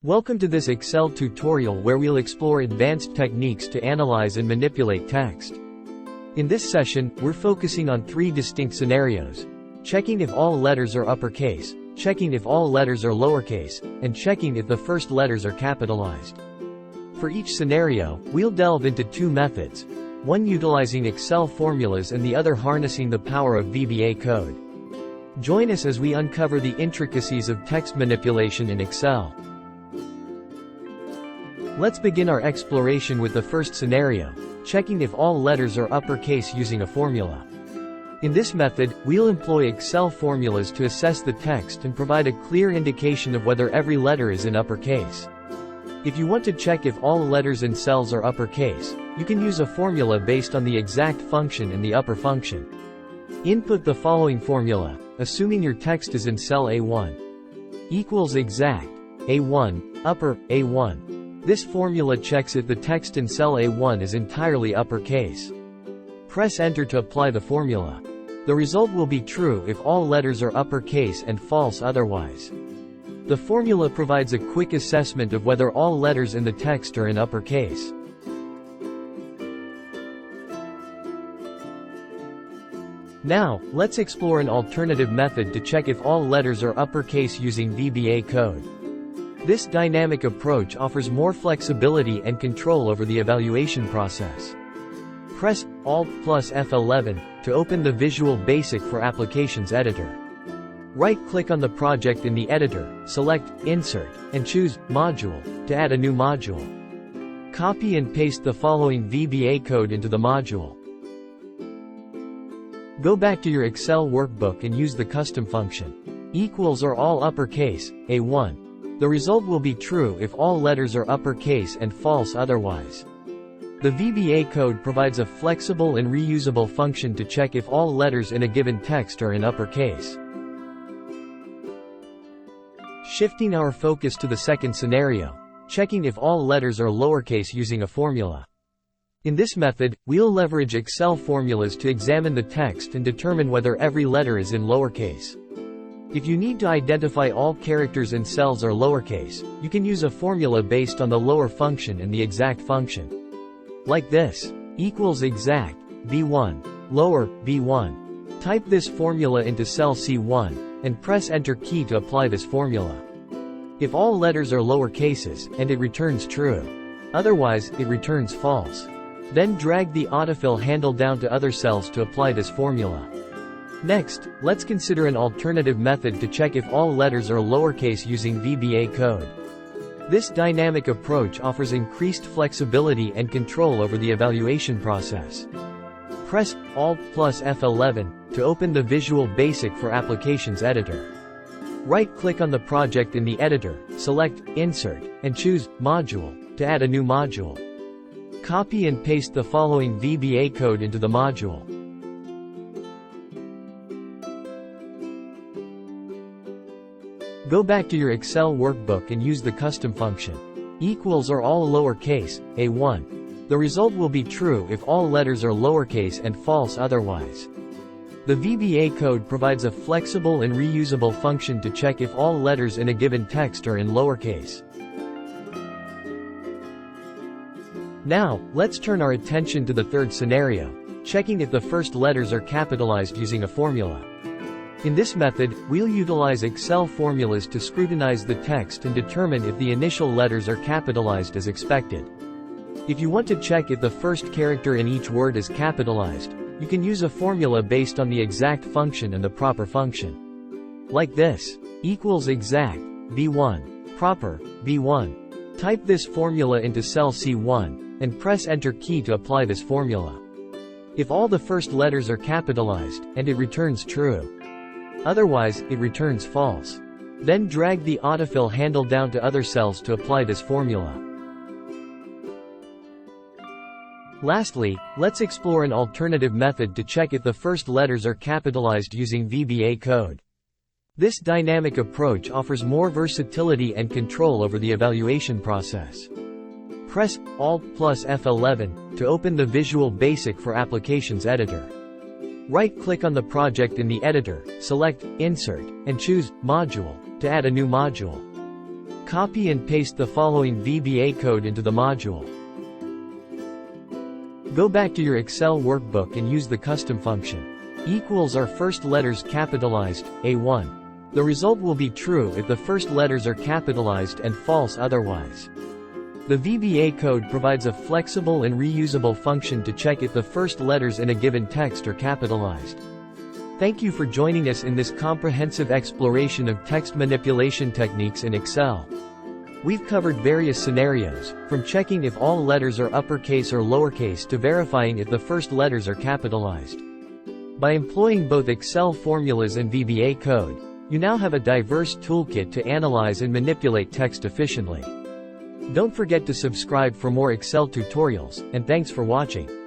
Welcome to this Excel tutorial where we'll explore advanced techniques to analyze and manipulate text. In this session, we're focusing on three distinct scenarios: checking if all letters are uppercase, checking if all letters are lowercase, and checking if the first letters are capitalized. For each scenario, we'll delve into two methods, one utilizing Excel formulas and the other harnessing the power of VBA code. Join us as we uncover the intricacies of text manipulation in Excel. Let's begin our exploration with the first scenario, checking if all letters are uppercase using a formula. In this method, we'll employ Excel formulas to assess the text and provide a clear indication of whether every letter is in uppercase. If you want to check if all letters in cells are uppercase, you can use a formula based on the exact function and the upper function. Input the following formula, assuming your text is in cell A1. Equals exact, A1, upper, A1. This formula checks if the text in cell A1 is entirely uppercase. Press Enter to apply the formula. The result will be true if all letters are uppercase and false otherwise. The formula provides a quick assessment of whether all letters in the text are in uppercase. Now, let's explore an alternative method to check if all letters are uppercase using VBA code. This dynamic approach offers more flexibility and control over the evaluation process. Press Alt plus F11 to open the Visual Basic for Applications editor. Right-click on the project in the editor, select Insert, and choose Module to add a new module. Copy and paste the following VBA code into the module. Go back to your Excel workbook and use the custom function. Equals are all uppercase, A1. The result will be true if all letters are uppercase and false otherwise. The VBA code provides a flexible and reusable function to check if all letters in a given text are in uppercase. Shifting our focus to the second scenario, checking if all letters are lowercase using a formula. In this method, we'll leverage Excel formulas to examine the text and determine whether every letter is in lowercase. If you need to identify all characters in cells are lowercase, you can use a formula based on the lower function and the exact function. Like this, equals exact, B1, lower, B1. Type this formula into cell C1, and press Enter key to apply this formula. If all letters are lowercases, and it returns true. Otherwise, it returns false. Then drag the autofill handle down to other cells to apply this formula. Next, let's consider an alternative method to check if all letters are lowercase using VBA code. This dynamic approach offers increased flexibility and control over the evaluation process. Press Alt plus F11 to open the Visual Basic for Applications editor. Right-click on the project in the editor, select Insert, and choose Module to add a new module. Copy and paste the following VBA code into the module. Go back to your Excel workbook and use the custom function. Equals are all lowercase, A1. The result will be true if all letters are lowercase and false otherwise. The VBA code provides a flexible and reusable function to check if all letters in a given text are in lowercase. Now, let's turn our attention to the third scenario, checking if the first letters are capitalized using a formula. In this method, we'll utilize Excel formulas to scrutinize the text and determine if the initial letters are capitalized as expected. If you want to check if the first character in each word is capitalized, you can use a formula based on the exact function and the proper function. Like this, equals exact, B1, proper, B1. Type this formula into cell C1, and press Enter key to apply this formula. If all the first letters are capitalized, and it returns true. Otherwise, it returns false. Then drag the autofill handle down to other cells to apply this formula. Lastly, let's explore an alternative method to check if the first letters are capitalized using VBA code. This dynamic approach offers more versatility and control over the evaluation process. Press Alt plus F11 to open the Visual Basic for Applications editor. Right-click on the project in the editor, select Insert, and choose Module to add a new module. Copy and paste the following VBA code into the module. Go back to your Excel workbook and use the custom function. Equals are first letters capitalized, A1. The result will be true if the first letters are capitalized and false otherwise. The VBA code provides a flexible and reusable function to check if the first letters in a given text are capitalized. Thank you for joining us in this comprehensive exploration of text manipulation techniques in Excel. We've covered various scenarios, from checking if all letters are uppercase or lowercase to verifying if the first letters are capitalized. By employing both Excel formulas and VBA code, you now have a diverse toolkit to analyze and manipulate text efficiently. Don't forget to subscribe for more Excel tutorials, and thanks for watching.